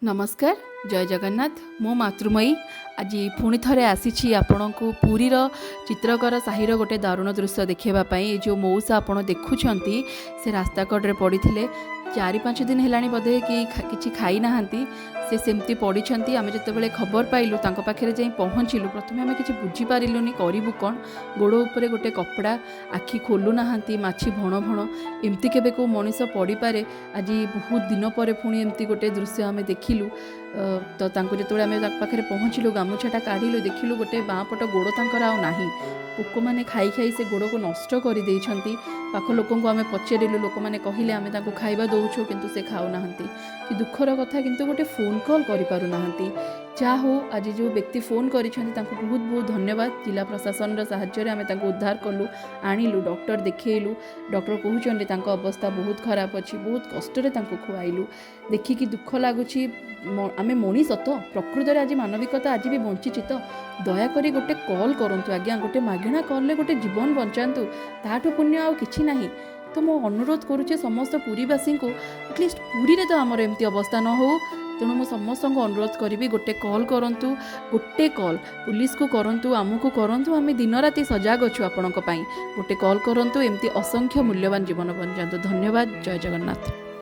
नमस्कार जय जगन्नाथ मो मातृमयी आज पुणी थे आसी आपण को पुरीर चित्रकर साहिर गोटे दारुण दृश्य देखापी जो मौसा आप देखुंट से रास्ता कड़े पड़ी 4-5 दिन है बोधे कि खाई ना से सेमती पड़ी आम जो खबर पाइलु पाखे जा पहुँचलु प्रथम आम कि बुझीपारूनी करूँ कौन गोड़ उपर गोटे कपड़ा आखि खोलु ना माछी भण भण एमती केबे को मनीष पड़ी पारे आज बहुत दिन पर पुणी एमती गोटे दृश्य आम देखिलु तो जो आम पाखे पहुँचलु गामुछाटा काढ़िलु देखिलु गोटे बाँ पट गोड़ तांकर आ नाही पोक मैंने खाई खाई से गोड़ को नष्ट कर देइछंती। पाख लोक आम पचारू लोक मैंने कहले आम खाଇବା दौछु किंतु से खाऊना कि दुखर कथा किंतु गोटे फोन कॉल करूना जहा हो आज जो व्यक्ति फोन करिसेंती बहुत बहुत धन्यवाद। जिला प्रशासन साहाय्य आम उद्धार कलु आणिलु डॉक्टर देखलु डॉक्टर कहते अवस्था बहुत खराब अच्छी बहुत कष्ट खुआलु देखिकी दुख लगुच आम मनीष तो प्रकृत में आज मानविकता आज भी बंची तो दयाकोरी गोटे कॉल करूँ आज्ञा गोटे मागणा कॉल गोटे जीवन बचातु ताठू पुण्य आउ किछि नाही। तो मो अनुरोध करुचे समस्त पुरीवासी को एटलिस्ट पुरी रे तो आमर एमती अवस्था न हो तेणु मो समस्त अनुरोध करी गोटे कॉल करंतु गोटे कॉल पुलिस को करंतु आमको करंतु आम दिन राति सजग अच्छु आपण गोटे कॉल करंतु एमती असंख्य मूल्यवान जीवन बचातु। धन्यवाद जय जगन्नाथ।